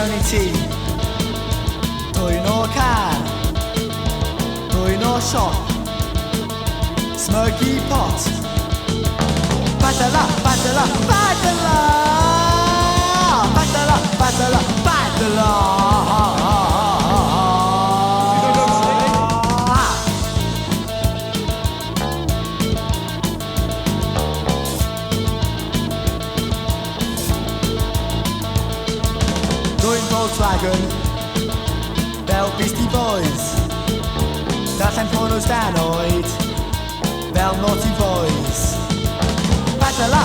mewn i tŷ. Dwyn o car, dwyn o siop, smygu pot. Badala, badala, badala, badala, badala, badala. Dwyn Volkswagen, fel Beastie Boys. Darllen pornos dan oed, fel Naughty Boys. Badala,